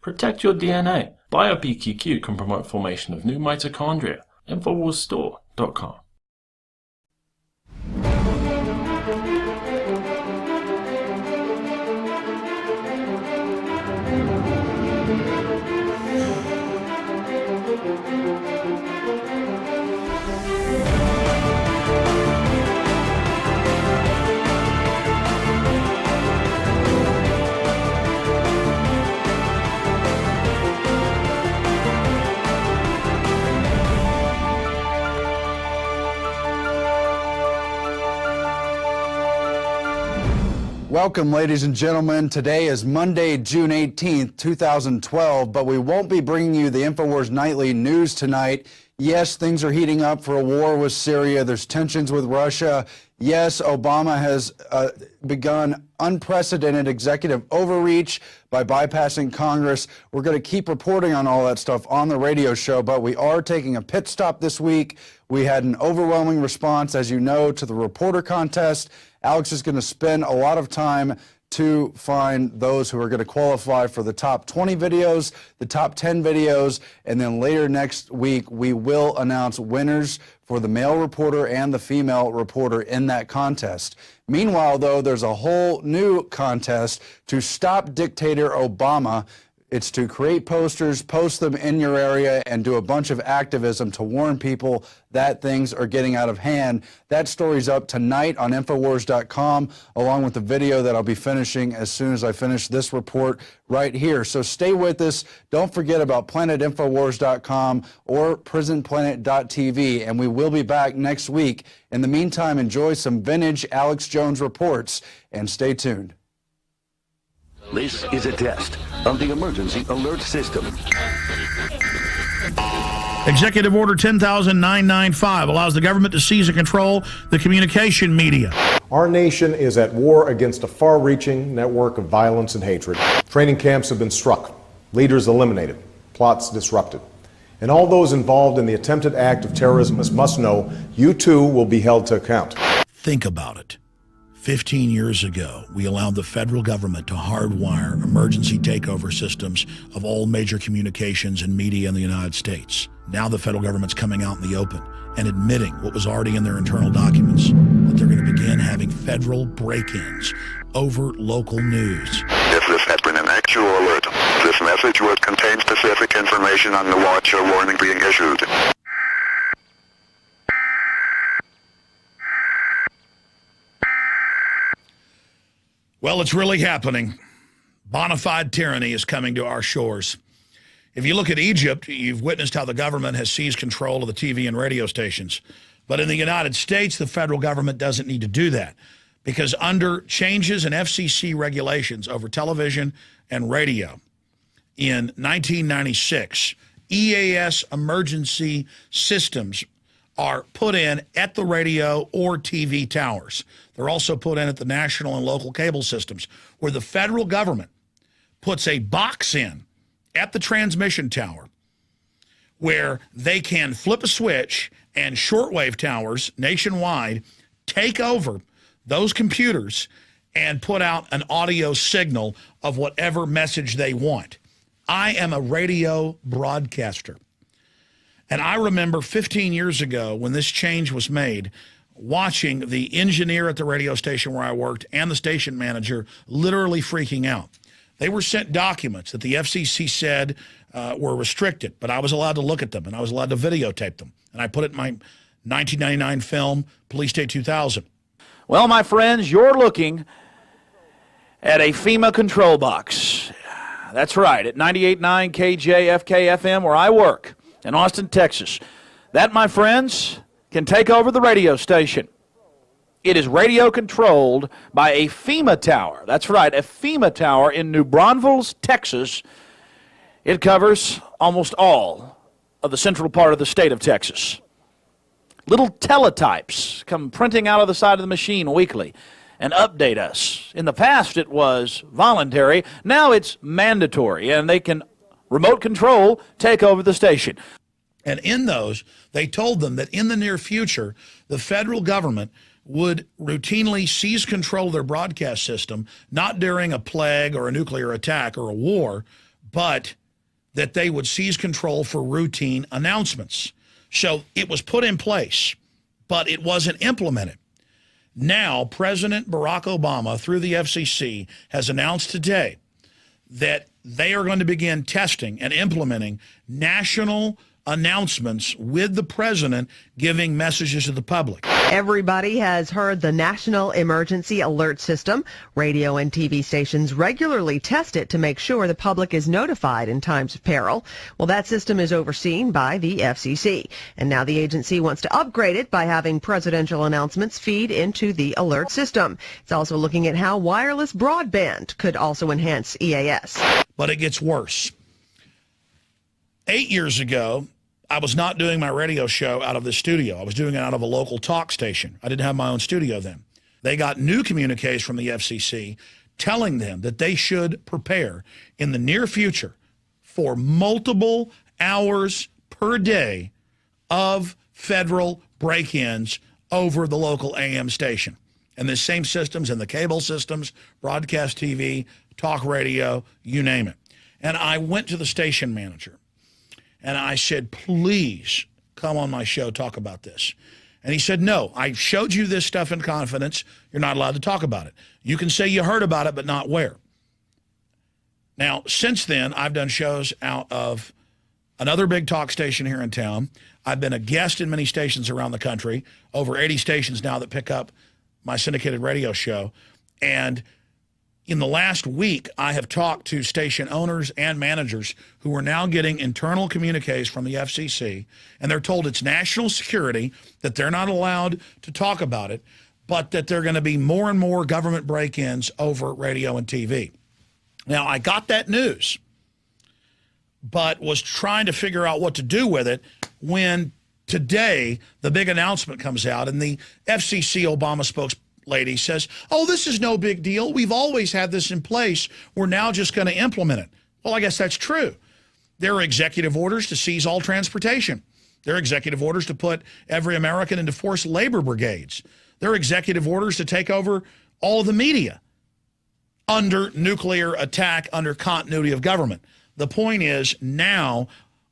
Protect your DNA. BioPQQ can promote formation of new mitochondria. Infowarsstore.com. Welcome, ladies and gentlemen. Today is Monday, June 18th, 2012, but we won't be bringing you the Infowars Nightly News tonight. Yes, things are heating up for a war with Syria. There's tensions with Russia. Yes, Obama has begun unprecedented executive overreach by bypassing Congress. We're going to keep reporting on all that stuff on the radio show, but we are taking a pit stop this week. We had an overwhelming response, as you know, to the reporter contest. Alex is going to spend a lot of time to find those who are going to qualify for the top 20 videos, the top 10 videos, and then later next week we will announce winners for the male reporter and the female reporter in that contest. Meanwhile, though, there's a whole new contest to stop dictator Obama. It's to create posters, post them in your area, and do a bunch of activism to warn people that things are getting out of hand. That story's up tonight on Infowars.com, along with the video that I'll be finishing as soon as I finish this report right here. So stay with us. Don't forget about PlanetInfowars.com or PrisonPlanet.tv, and we will be back next week. In the meantime, enjoy some vintage Alex Jones reports, and stay tuned. This is a test of the emergency alert system. Executive Order 10,995 allows the government to seize and control the communication media. Our nation is at war against a far-reaching network of violence and hatred. Training camps have been struck, leaders eliminated, plots disrupted. And all those involved in the attempted act of terrorism must know you too will be held to account. Think about it. 15 years ago, we allowed the federal government to hardwire emergency takeover systems of all major communications and media in the United States. Now the federal government's coming out in the open and admitting what was already in their internal documents, that they're going to begin having federal break-ins over local news. If this has been an actual alert, this message would contain specific information on the watch or warning being issued. Well, it's really happening. Bona fide tyranny is coming to our shores. If you look at Egypt, you've witnessed how the government has seized control of the TV and radio stations. But in the United States, the federal government doesn't need to do that, because under changes in FCC regulations over television and radio in 1996, EAS emergency systems are put in at the radio or TV towers. They're also put in at the national and local cable systems, where the federal government puts a box in at the transmission tower where they can flip a switch and shortwave towers nationwide take over those computers and put out an audio signal of whatever message they want. I am a radio broadcaster. And I remember 15 years ago when this change was made, watching the engineer at the radio station where I worked and the station manager literally freaking out. They were sent documents that the FCC said were restricted, but I was allowed to look at them and I was allowed to videotape them. And I put it in my 1999 film, Police Day 2000. Well, my friends, you're looking at a FEMA control box. That's right, at 98.9 KJFK-FM, where I work in Austin, Texas. That, my friends, can take over the radio station. It is radio controlled by a FEMA tower. That's right, a FEMA tower in New Braunfels, Texas. It covers almost all of the central part of the state of Texas. Little teletypes come printing out of the side of the machine weekly and update us. In the past, it was voluntary. Now it's mandatory, and they can remote control take over the station. And in those, they told them that in the near future, the federal government would routinely seize control of their broadcast system, not during a plague or a nuclear attack or a war, but that they would seize control for routine announcements. So it was put in place, but it wasn't implemented. Now, President Barack Obama, through the FCC, has announced today that they are going to begin testing and implementing national announcements with the president giving messages to the public. Everybody has heard the National Emergency Alert System. Radio and TV stations regularly test it to make sure the public is notified in times of peril. Well, that system is overseen by the FCC, and now the agency wants to upgrade it by having presidential announcements feed into the alert system. It's also looking at how wireless broadband could also enhance EAS. But it gets worse. 8 years ago, I was not doing my radio show out of the studio. I was doing it out of a local talk station. I didn't have my own studio then. They got new communiques from the FCC telling them that they should prepare in the near future for multiple hours per day of federal break-ins over the local AM station. And the same systems and the cable systems, broadcast TV, talk radio, you name it. And I went to the station manager. And I said, please come on my show, talk about this. And he said, no, I showed you this stuff in confidence. You're not allowed to talk about it. You can say you heard about it, but not where. Now, since then, I've done shows out of another big talk station here in town. I've been a guest in many stations around the country, over 80 stations now that pick up my syndicated radio show. And in the last week, I have talked to station owners and managers who are now getting internal communiques from the FCC, and they're told it's national security, that they're not allowed to talk about it, but that there are going to be more and more government break-ins over radio and TV. Now, I got that news, but was trying to figure out what to do with it when today the big announcement comes out, and the FCC Obama spokesperson says, oh, this is no big deal. We've always had this in place. We're now just going to implement it. Well, I guess that's true. There are executive orders to seize all transportation. There are executive orders to put every American into forced labor brigades. There are executive orders to take over all of the media under nuclear attack, under continuity of government. The point is now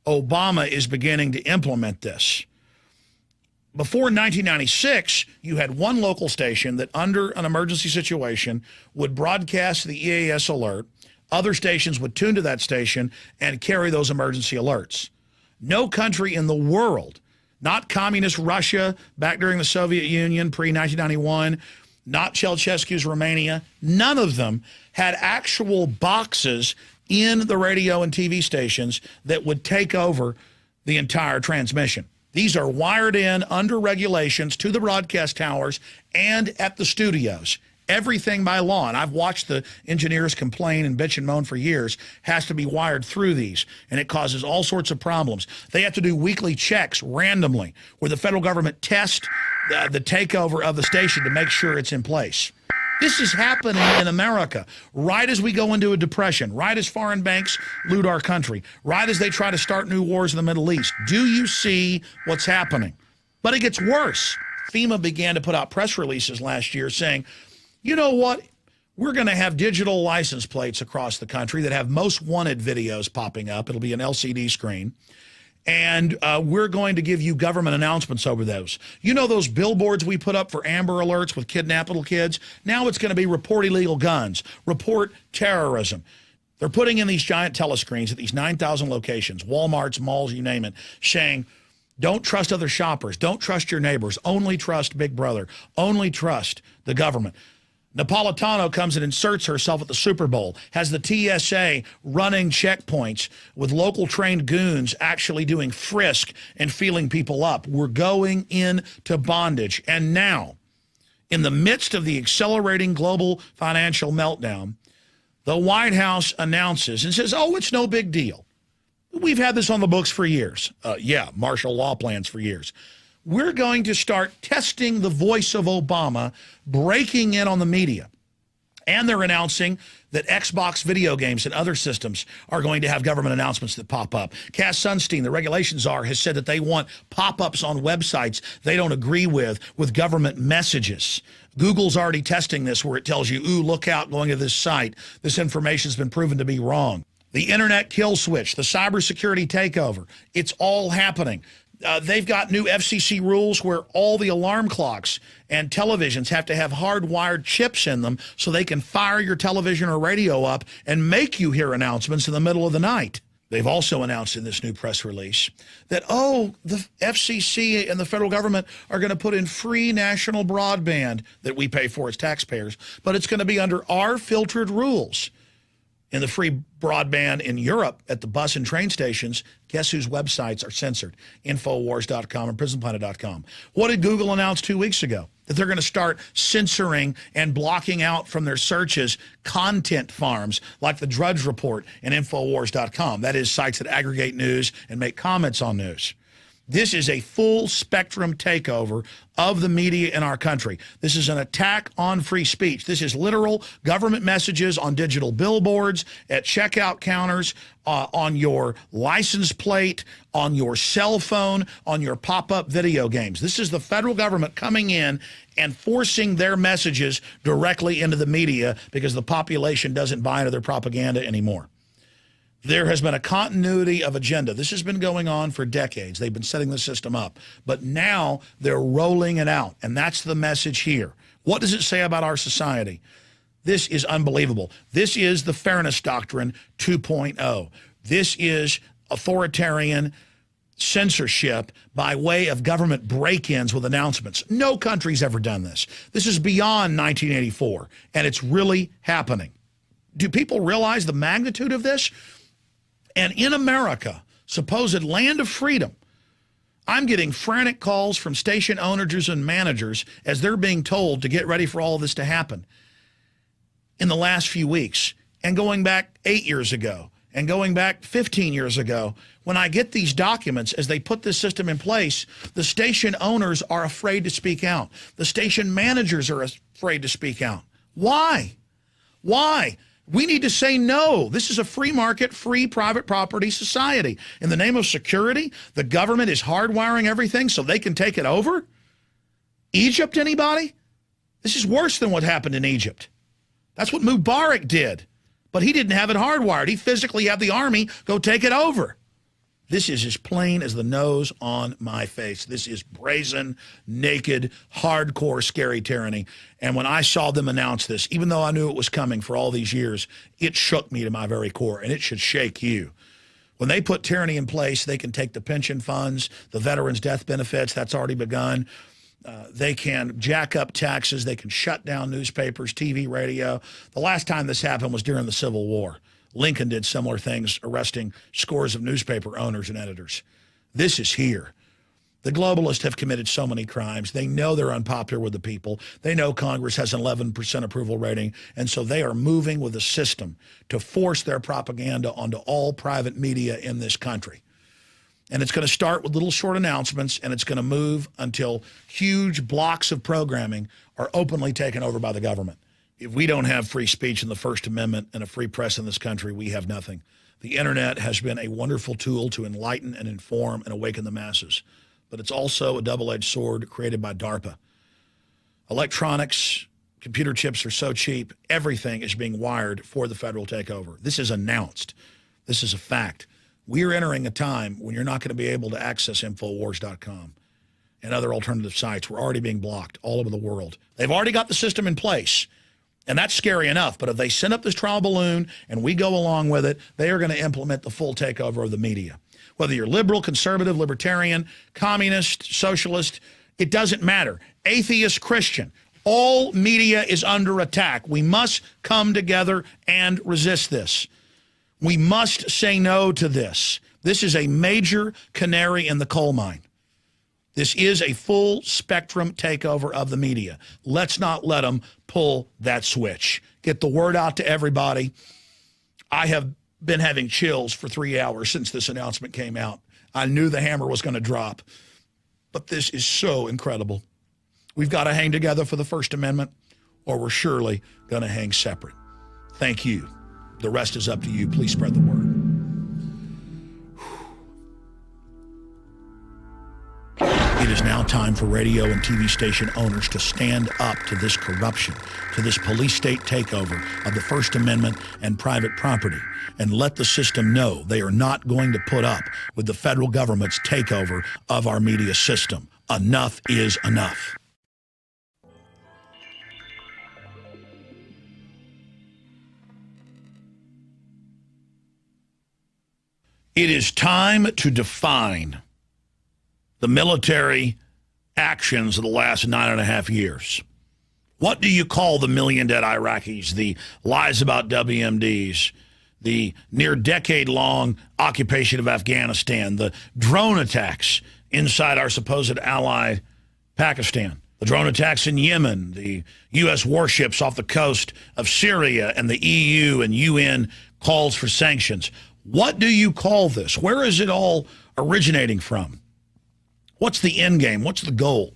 Obama is beginning to implement this. Before 1996, you had one local station that under an emergency situation would broadcast the EAS alert. Other stations would tune to that station and carry those emergency alerts. No country in the world, not communist Russia back during the Soviet Union pre-1991, not Ceausescu's Romania, none of them had actual boxes in the radio and TV stations that would take over the entire transmission. These are wired in under regulations to the broadcast towers and at the studios. Everything by law, and I've watched the engineers complain and bitch and moan for years, has to be wired through these, and it causes all sorts of problems. They have to do weekly checks randomly where the federal government tests the takeover of the station to make sure it's in place. This is happening in America right as we go into a depression, right as foreign banks loot our country, right as they try to start new wars in the Middle East. Do you see what's happening? But it gets worse. FEMA began to put out press releases last year saying, you know what? We're going to have digital license plates across the country that have most wanted videos popping up. It'll be an LCD screen. And we're going to give you government announcements over those. You know those billboards we put up for Amber Alerts with kidnapped little kids? Now it's going to be report illegal guns, report terrorism. They're putting in these giant telescreens at these 9,000 locations, Walmarts, malls, you name it, saying, don't trust other shoppers, don't trust your neighbors, only trust Big Brother, only trust the government. Napolitano comes and inserts herself at the Super Bowl, has the TSA running checkpoints with local trained goons actually doing frisk and feeling people up. We're going into bondage. And now, in the midst of the accelerating global financial meltdown, the White House announces and says, oh, it's no big deal. We've had this on the books for years. Yeah, martial law plans for years. We're going to start testing the voice of Obama, breaking in on the media. And they're announcing that Xbox video games and other systems are going to have government announcements that pop up. Cass Sunstein, the regulations czar, has said that they want pop-ups on websites they don't agree with government messages. Google's already testing this where it tells you, ooh, look out going to this site. This information's been proven to be wrong. The internet kill switch, the cybersecurity takeover, it's all happening. They've got new FCC rules where all the alarm clocks and televisions have to have hardwired chips in them so they can fire your television or radio up and make you hear announcements in the middle of the night. They've also announced in this new press release that, the FCC and the federal government are going to put in free national broadband that we pay for as taxpayers, but it's going to be under our filtered rules. In the free broadband in Europe at the bus and train stations, guess whose websites are censored? Infowars.com and PrisonPlanet.com. What did Google announce 2 weeks ago? That they're going to start censoring and blocking out from their searches content farms like the Drudge Report and Infowars.com. That is, sites that aggregate news and make comments on news. This is a full spectrum takeover of the media in our country. This is an attack on free speech. This is literal government messages on digital billboards, at checkout counters, on your license plate, on your cell phone, on your pop-up video games. This is the federal government coming in and forcing their messages directly into the media because the population doesn't buy into their propaganda anymore. There has been a continuity of agenda. This has been going on for decades. They've been setting the system up. But now they're rolling it out, and that's the message here. What does it say about our society? This is unbelievable. This is the Fairness Doctrine 2.0. This is authoritarian censorship by way of government break-ins with announcements. No country's ever done this. This is beyond 1984, and it's really happening. Do people realize the magnitude of this? And in America, supposed land of freedom, I'm getting frantic calls from station owners and managers as they're being told to get ready for all of this to happen in the last few weeks, and going back 8 years ago and going back 15 years ago. When I get these documents as they put this system in place, the station owners are afraid to speak out. The station managers are afraid to speak out. Why? Why? We need to say no. This is a free market, free private property society. In the name of security, the government is hardwiring everything so they can take it over? Egypt, anybody? This is worse than what happened in Egypt. That's what Mubarak did. But he didn't have it hardwired. He physically had the army go take it over. This is as plain as the nose on my face. This is brazen, naked, hardcore, scary tyranny. And when I saw them announce this, even though I knew it was coming for all these years, it shook me to my very core, and it should shake you. When they put tyranny in place, they can take the pension funds, the veterans' death benefits, that's already begun. They can jack up taxes. They can shut down newspapers, TV, radio. The last time this happened was during the Civil War. Lincoln did similar things, arresting scores of newspaper owners and editors. This is here. The globalists have committed so many crimes. They know they're unpopular with the people. They know Congress has an 11% approval rating, and so they are moving with the system to force their propaganda onto all private media in this country. And it's going to start with little short announcements, and it's going to move until huge blocks of programming are openly taken over by the government. If we don't have free speech in the First Amendment and a free press in this country, we have nothing. The internet has been a wonderful tool to enlighten and inform and awaken the masses, but it's also a double-edged sword created by DARPA. Electronics, computer chips are so cheap, everything is being wired for the federal takeover. This is announced. This is a fact. We are entering a time when you're not going to be able to access Infowars.com and other alternative sites. We're already being blocked all over the world. They've already got the system in place. And that's scary enough, but if they send up this trial balloon and we go along with it, they are going to implement the full takeover of the media. Whether you're liberal, conservative, libertarian, communist, socialist, it doesn't matter. Atheist, Christian, all media is under attack. We must come together and resist this. We must say no to this. This is a major canary in the coal mine. This is a full spectrum takeover of the media. Let's not let them pull that switch. Get the word out to everybody. I have been having chills for 3 hours since this announcement came out. I knew the hammer was going to drop, but this is so incredible. We've got to hang together for the First Amendment, or we're surely going to hang separate. Thank you. The rest is up to you. Please spread the word. It is now time for radio and TV station owners to stand up to this corruption, to this police state takeover of the First Amendment and private property, and let the system know they are not going to put up with the federal government's takeover of our media system. Enough is enough. It is time to define the military actions of the last 9.5 years. What do you call the million dead Iraqis, the lies about WMDs, the near decade-long occupation of Afghanistan, the drone attacks inside our supposed ally Pakistan, the drone attacks in Yemen, the U.S. warships off the coast of Syria, and the EU and UN calls for sanctions? What do you call this? Where is it all originating from? What's the end game? What's the goal?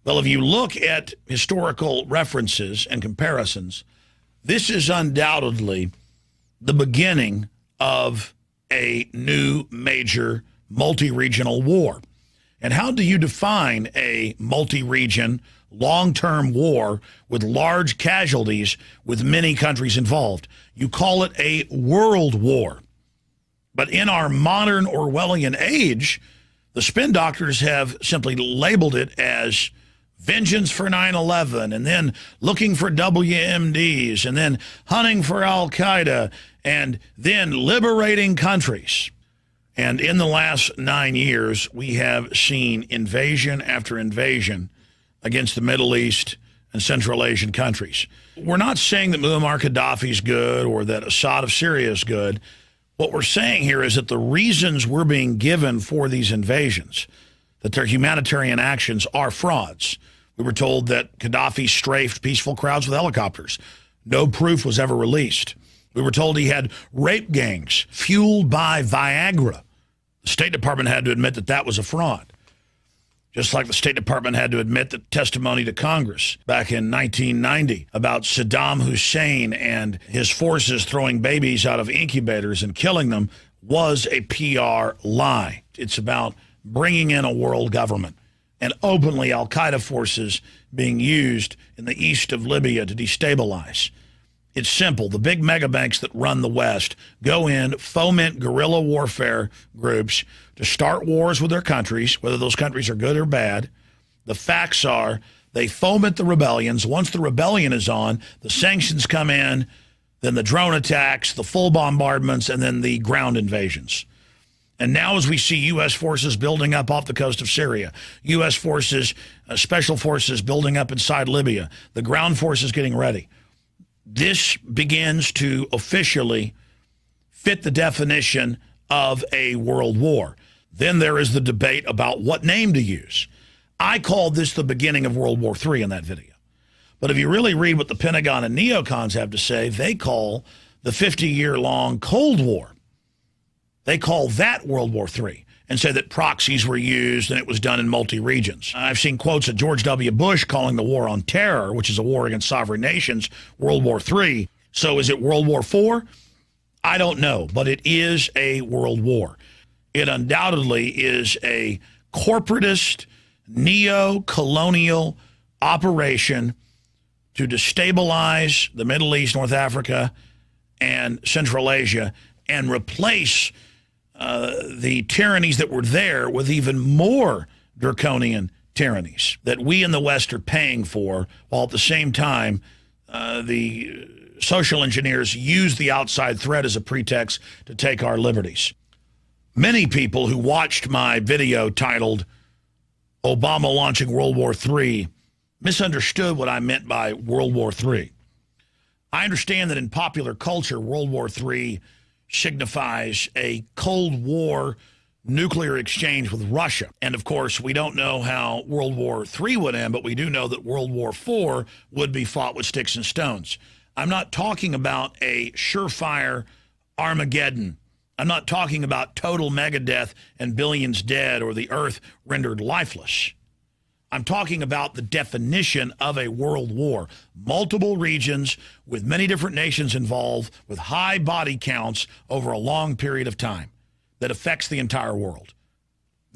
Well, if you look at historical references and comparisons, this is undoubtedly the beginning of a new major multi-regional war. And how do you define a multi-region, long-term war with large casualties with many countries involved? You call it a world war. But in our modern Orwellian age, the spin doctors have simply labeled it as vengeance for 9/11, and then looking for WMDs, and then hunting for Al-Qaeda, and then liberating countries. And in the last 9 years, we have seen invasion after invasion against the Middle East and Central Asian countries. We're not saying that Muammar Gaddafi is good or that Assad of Syria is good. What we're saying here is that the reasons we're being given for these invasions, that their humanitarian actions, are frauds. We were told that Gaddafi strafed peaceful crowds with helicopters. No proof was ever released. We were told he had rape gangs fueled by Viagra. The State Department had to admit that that was a fraud. Just like the State Department had to admit that testimony to Congress back in 1990 about Saddam Hussein and his forces throwing babies out of incubators and killing them was a PR lie. It's about bringing in a world government and openly al-Qaeda forces being used in the east of Libya to destabilize. It's simple. The big mega banks that run the West go in, foment guerrilla warfare groups to start wars with their countries, whether those countries are good or bad. The facts are they foment the rebellions. Once the rebellion is on, the sanctions come in, then the drone attacks, the full bombardments, and then the ground invasions. And now as we see U.S. forces building up off the coast of Syria, U.S. forces, special forces building up inside Libya, the ground forces getting ready, this begins to officially fit the definition of a world war. Then there is the debate about what name to use. I called this the beginning of World War III in that video. But if you really read what the Pentagon and neocons have to say, they call the 50-year-long Cold War, they call that World War III, and say that proxies were used and it was done in multi-regions. I've seen quotes of George W. Bush calling the war on terror, which is a war against sovereign nations, World War III. So is it World War IV? I don't know, but it is a world war. It undoubtedly is a corporatist, neo-colonial operation to destabilize the Middle East, North Africa, and Central Asia and replace the tyrannies that were there with even more draconian tyrannies that we in the West are paying for, while at the same time the social engineers use the outside threat as a pretext to take our liberties. Many people who watched my video titled Obama Launching World War III misunderstood what I meant by World War III. I understand that in popular culture, World War III signifies a Cold War nuclear exchange with Russia. And of course, we don't know how World War III would end, but we do know that World War IV would be fought with sticks and stones. I'm not talking about a surefire Armageddon. I'm not talking about total megadeath and billions dead or the earth rendered lifeless. I'm talking about the definition of a world war. Multiple regions with many different nations involved with high body counts over a long period of time that affects the entire world.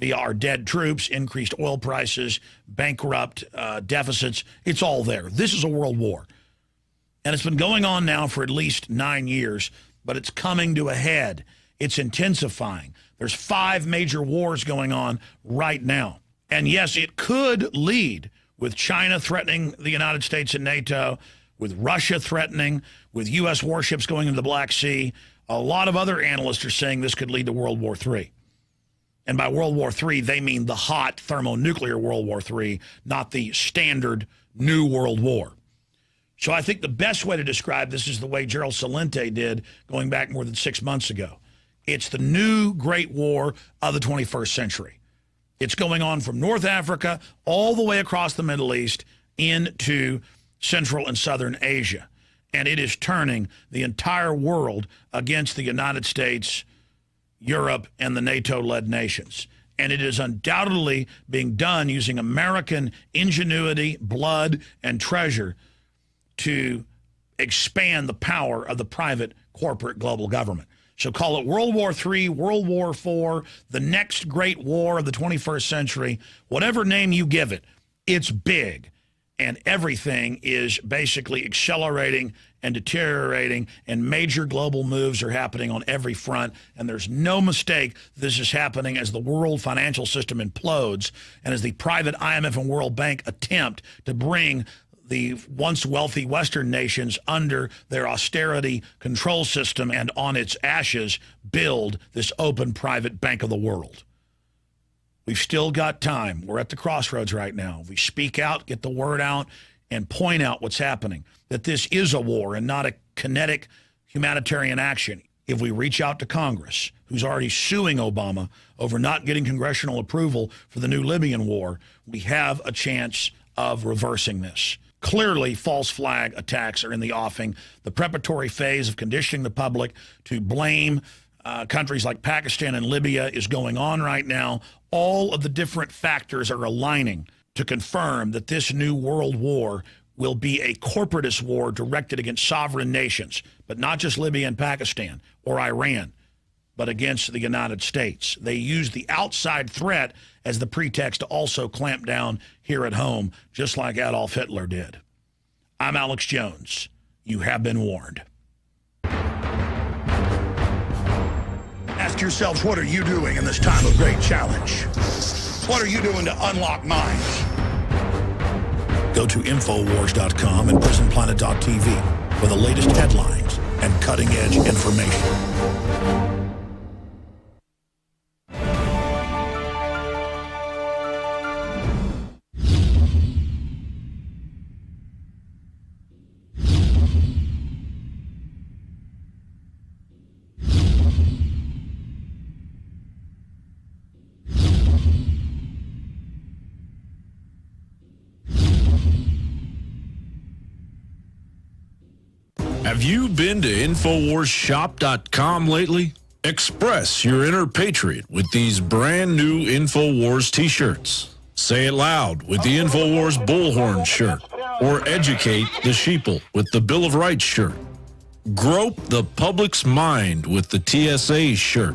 via our dead troops, increased oil prices, bankrupt deficits. It's all there. This is a world war. And it's been going on now for at least 9 years, but it's coming to a head. It's intensifying. There's 5 major wars going on right now. And yes, it could lead with China threatening the United States and NATO, with Russia threatening, with U.S. warships going into the Black Sea. A lot of other analysts are saying this could lead to World War III. And by World War III, they mean the hot thermonuclear World War III, not the standard new world war. So I think the best way to describe this is the way Gerald Celente did going back more than 6 months ago. It's the new great war of the 21st century. It's going on from North Africa all the way across the Middle East into Central and Southern Asia. And it is turning the entire world against the United States, Europe, and the NATO-led nations. And it is undoubtedly being done using American ingenuity, blood, and treasure to expand the power of the private corporate global government. So call it World War III, World War IV, the next great war of the 21st century, whatever name you give it, it's big. And everything is basically accelerating and deteriorating, and major global moves are happening on every front. And there's no mistake this is happening as the world financial system implodes and as the private IMF and World Bank attempt to bring the once wealthy Western nations under their austerity control system and on its ashes build this open private bank of the world. We've still got time. We're at the crossroads right now. We speak out, get the word out, and point out what's happening, that this is a war and not a kinetic humanitarian action. If we reach out to Congress, who's already suing Obama over not getting congressional approval for the new Libyan war, we have a chance of reversing this. Clearly, false flag attacks are in the offing. The preparatory phase of conditioning the public to blame countries like Pakistan and Libya is going on right now. All of the different factors are aligning to confirm that this new world war will be a corporatist war directed against sovereign nations, but not just Libya and Pakistan or Iran, but against the United States. They use the outside threat as the pretext to also clamp down here at home, just like Adolf Hitler did. I'm Alex Jones. You have been warned. Ask yourselves, what are you doing in this time of great challenge? What are you doing to unlock minds? Go to Infowars.com and PrisonPlanet.tv for the latest headlines and cutting-edge information. Have you been to InfoWarsShop.com lately? Express your inner patriot with these brand new InfoWars t-shirts. Say it loud with the InfoWars Bullhorn shirt. Or educate the sheeple with the Bill of Rights shirt. Grope the public's mind with the TSA shirt.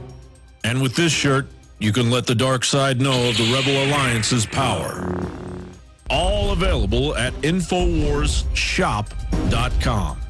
And with this shirt, you can let the dark side know of the Rebel Alliance's power. All available at InfoWarsShop.com.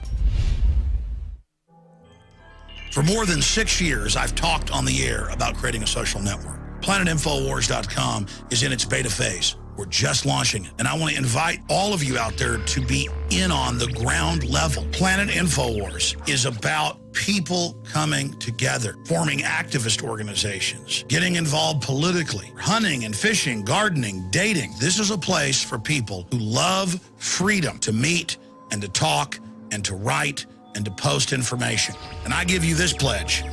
For more than 6 years, I've talked on the air about creating a social network. PlanetInfowars.com is in its beta phase. We're just launching it, and I want to invite all of you out there to be in on the ground level. Planet Infowars is about people coming together, forming activist organizations, getting involved politically, hunting and fishing, gardening, dating. This is a place for people who love freedom to meet and to talk and to write and to post information. And I give you this pledge.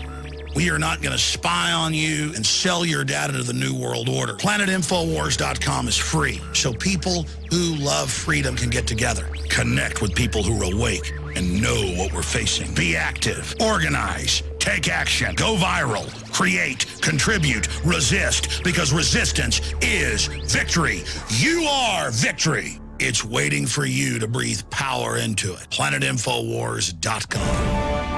We are not going to spy on you and sell your data to the New World Order. PlanetInfowars.com is free, so people who love freedom can get together, connect with people who are awake and know what we're facing. Be active, organize, take action, go viral, create, contribute, resist, because resistance is victory. You are victory. It's waiting for you to breathe power into it. PlanetInfowars.com.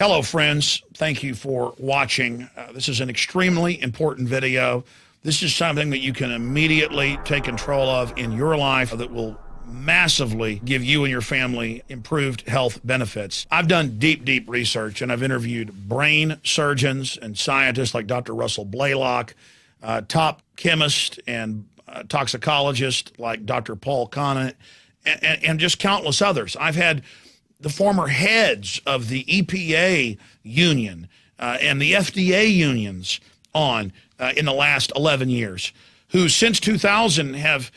Hello, friends. Thank you for watching. This is an extremely important video. This is something that you can immediately take control of in your life that will massively give you and your family improved health benefits. I've done deep research, and I've interviewed brain surgeons and scientists like Dr. Russell Blaylock, top chemist and toxicologist like Dr. Paul Conant, and just countless others. I've had the former heads of the EPA union and the FDA unions on in the last 11 years, who since 2000 have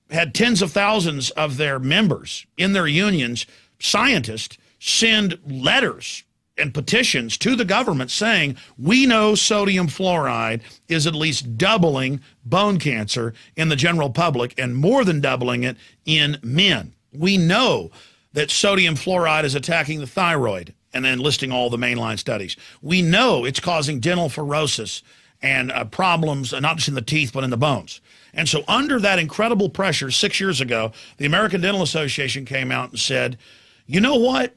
had tens of thousands of their members in their unions, scientists, send letters and petitions to the government saying, we know sodium fluoride is at least doubling bone cancer in the general public and more than doubling it in men. We know that sodium fluoride is attacking the thyroid, and then listing all the mainline studies. We know it's causing dental fluorosis and problems, not just in the teeth, but in the bones. And so under that incredible pressure, 6 years ago, the American Dental Association came out and said, you know what?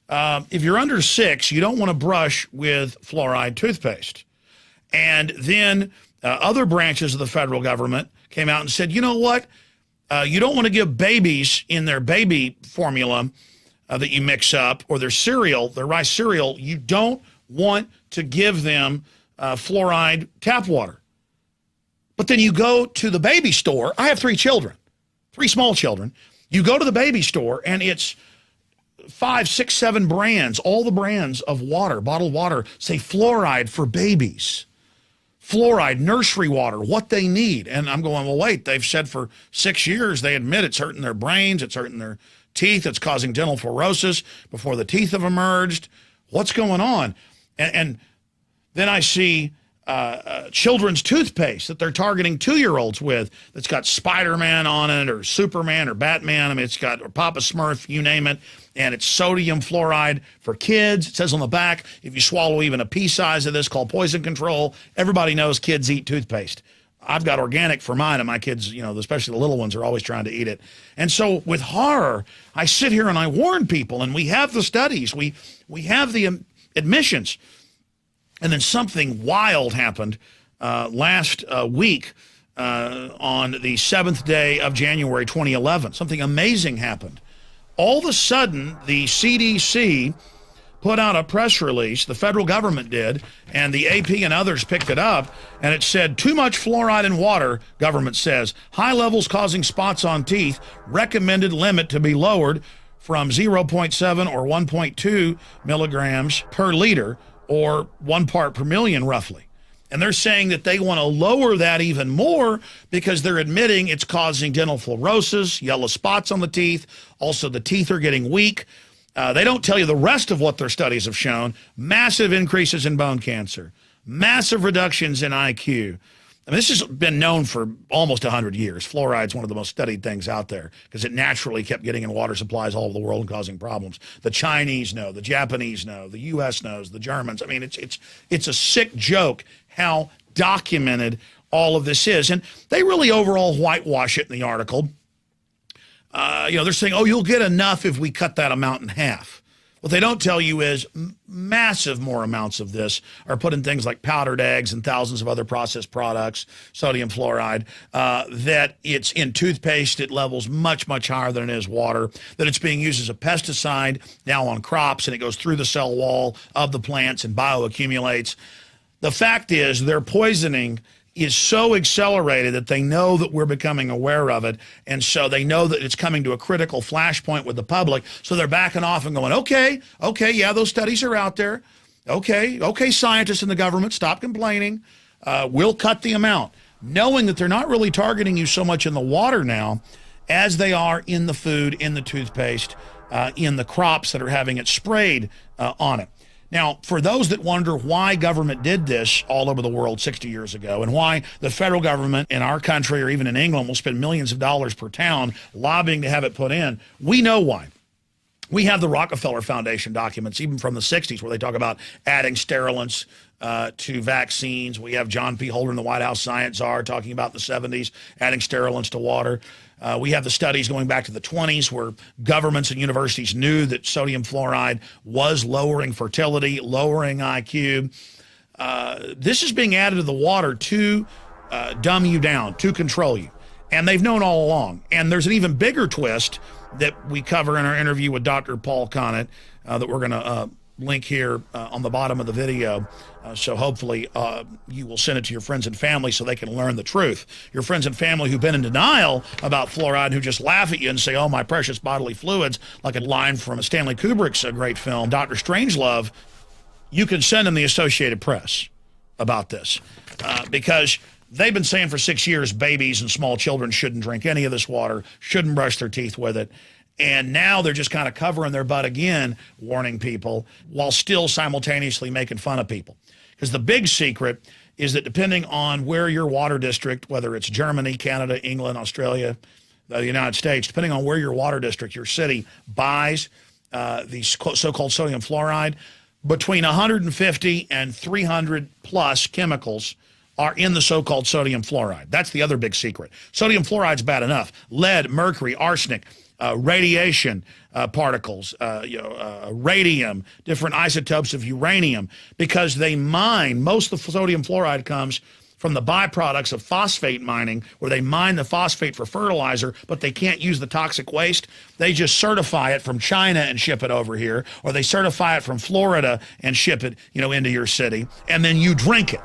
If you're under 6, you don't want to brush with fluoride toothpaste. And then other branches of the federal government came out and said, you know what? You don't want to give babies in their baby formula that you mix up, or their cereal, their rice cereal, you don't want to give them fluoride tap water. But then you go to the baby store. I have 3 children, 3 small children. You go to the baby store and it's 5, 6, 7 brands, all the brands of water, bottled water, say fluoride for babies. Fluoride, nursery water, what they need. And I'm going, well, wait, they've said for 6 years, they admit it's hurting their brains, it's hurting their teeth, it's causing dental fluorosis before the teeth have emerged. What's going on? And then I see children's toothpaste that they're targeting 2-year-olds with that's got Spider-Man on it, or Superman, or Batman. I mean, it's got, or Papa Smurf, you name it. And it's sodium fluoride for kids. It says on the back, if you swallow even a pea size of this, called poison control. Everybody knows kids eat toothpaste. I've got organic for mine, and my kids, you know, especially the little ones, are always trying to eat it. And so with horror, I sit here and I warn people, and we have the studies, we have the admissions. And then something wild happened last week on the 7th day of January 2011. Something amazing happened. All of a sudden, the CDC put out a press release, the federal government did, and the AP and others picked it up, and it said, too much fluoride in water, government says, high levels causing spots on teeth, recommended limit to be lowered from 0.7 or 1.2 milligrams per liter, or 1 part per million, roughly. And they're saying that they want to lower that even more because they're admitting it's causing dental fluorosis, yellow spots on the teeth. Also, the teeth are getting weak. They don't tell you the rest of what their studies have shown. Massive increases in bone cancer, massive reductions in IQ. I mean, this has been known for almost 100 years. Fluoride's one of the most studied things out there because it naturally kept getting in water supplies all over the world and causing problems. The Chinese know, the Japanese know, the U.S. knows, the Germans. I mean, it's a sick joke how documented all of this is. And they really overall whitewash it in the article. You know, they're saying, oh, you'll get enough if we cut that amount in half. What they don't tell you is massive more amounts of this are put in things like powdered eggs and thousands of other processed products, sodium fluoride, that it's in toothpaste at levels much higher than it is water, that it's being used as a pesticide now on crops, and it goes through the cell wall of the plants and bioaccumulates. The fact is their poisoning is so accelerated that they know that we're becoming aware of it, and so they know that it's coming to a critical flashpoint with the public, so they're backing off and going, okay, yeah, those studies are out there. Okay, scientists in the government, stop complaining. We'll cut the amount, knowing that they're not really targeting you so much in the water now as they are in the food, in the toothpaste, in the crops that are having it sprayed on it. Now, for those that wonder why government did this all over the world 60 years ago, and why the federal government in our country or even in England will spend millions of dollars per town lobbying to have it put in, we know why. We have the Rockefeller Foundation documents, even from the 60s, where they talk about adding sterilants to vaccines. We have John P. Holder, the White House science czar, talking about the 70s, adding sterilants to water. We have the studies going back to the 20s where governments and universities knew that sodium fluoride was lowering fertility, lowering IQ. This is being added to the water to dumb you down, to control you. And they've known all along. And there's an even bigger twist that we cover in our interview with Dr. Paul Conant that we're going to link here on the bottom of the video. So hopefully you will send it to your friends and family so they can learn the truth. Your friends and family who've been in denial about fluoride and who just laugh at you and say, oh, my precious bodily fluids, like a line from Stanley Kubrick's great film, Dr. Strangelove, you can send them the Associated Press about this because they've been saying for 6 years babies and small children shouldn't drink any of this water, shouldn't brush their teeth with it. And now they're just kind of covering their butt again, warning people, while still simultaneously making fun of people. Because the big secret is that depending on where your water district, whether it's Germany, Canada, England, Australia, the United States, depending on where your water district, your city, buys the so-called sodium fluoride, between 150 and 300 plus chemicals are in the so-called sodium fluoride. That's the other big secret. Sodium fluoride's bad enough. Lead, mercury, arsenic, radiation particles, radium, different isotopes of uranium, because they mine, most of the sodium fluoride comes from the byproducts of phosphate mining, where they mine the phosphate for fertilizer, but they can't use the toxic waste. They just certify it from China and ship it over here, or they certify it from Florida and ship it, into your city, and then you drink it.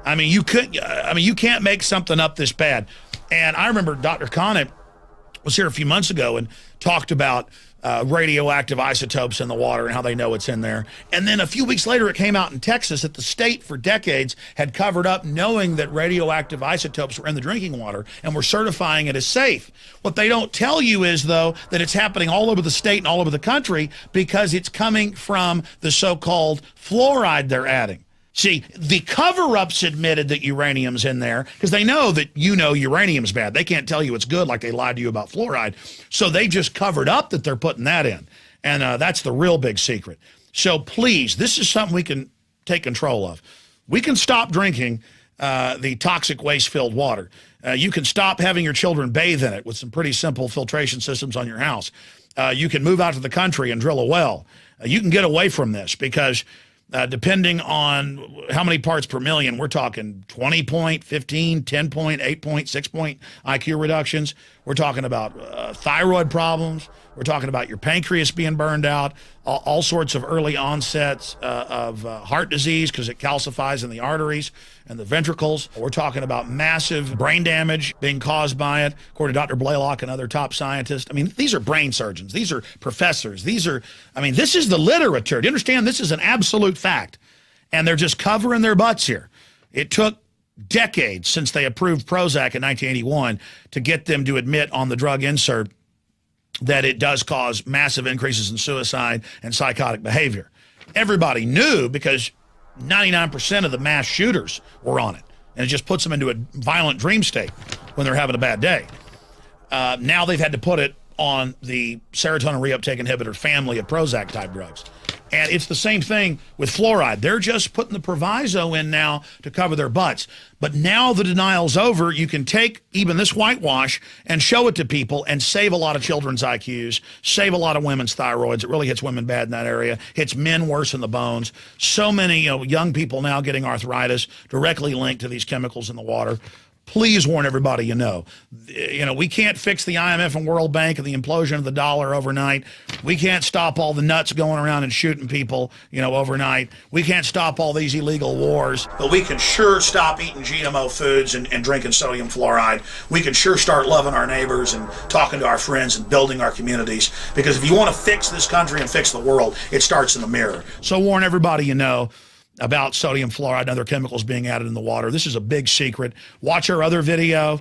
I mean, you can't make something up this bad. And I remember Dr. Conant was here a few months ago and talked about radioactive isotopes in the water and how they know it's in there. And then a few weeks later, it came out in Texas that the state for decades had covered up knowing that radioactive isotopes were in the drinking water and were certifying it as safe. What they don't tell you is, though, that it's happening all over the state and all over the country because it's coming from the so-called fluoride they're adding. See, the cover-ups admitted that uranium's in there because they know that uranium's bad. They can't tell you it's good like they lied to you about fluoride. So they just covered up that they're putting that in. And that's the real big secret. So please, this is something we can take control of. We can stop drinking the toxic waste-filled water. You can stop having your children bathe in it with some pretty simple filtration systems on your house. You can move out to the country and drill a well. You can get away from this because depending on how many parts per million, we're talking 20 point, 15, 10 point, 8 point, 6 point IQ reductions. We're talking about thyroid problems. We're talking about your pancreas being burned out, all sorts of early onsets of heart disease because it calcifies in the arteries and the ventricles. We're talking about massive brain damage being caused by it, according to Dr. Blaylock and other top scientists. I mean, these are brain surgeons. These are professors. This is the literature. Do you understand? This is an absolute fact. And they're just covering their butts here. It took decades since they approved Prozac in 1981 to get them to admit on the drug insert that it does cause massive increases in suicide and psychotic behavior. Everybody knew because 99% of the mass shooters were on it. And it just puts them into a violent dream state when they're having a bad day. Now they've had to put it on the serotonin reuptake inhibitor family of Prozac type drugs. And it's the same thing with fluoride. They're just putting the proviso in now to cover their butts. But now the denial's over, you can take even this whitewash and show it to people and save a lot of children's IQs, save a lot of women's thyroids. It really hits women bad in that area. Hits men worse in the bones. So many young people now getting arthritis directly linked to these chemicals in the water. Please warn everybody you know. We can't fix the IMF and World Bank and the implosion of the dollar overnight. We can't stop all the nuts going around and shooting people, overnight. We can't stop all these illegal wars. But we can sure stop eating GMO foods and drinking sodium fluoride. We can sure start loving our neighbors and talking to our friends and building our communities. Because if you want to fix this country and fix the world, it starts in the mirror. So warn everybody you know about sodium fluoride and other chemicals being added in the water. This is a big secret. Watch our other video,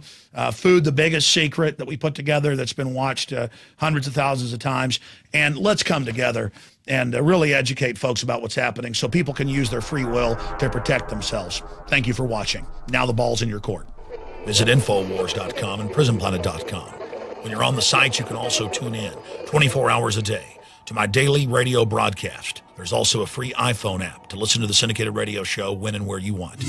Food, the Biggest Secret, that we put together that's been watched hundreds of thousands of times. And let's come together and really educate folks about what's happening so people can use their free will to protect themselves. Thank you for watching. Now the ball's in your court. Visit Infowars.com and PrisonPlanet.com. When you're on the site, you can also tune in 24 hours a day to my daily radio broadcast. There's also a free iPhone app to listen to the syndicated radio show when and where you want.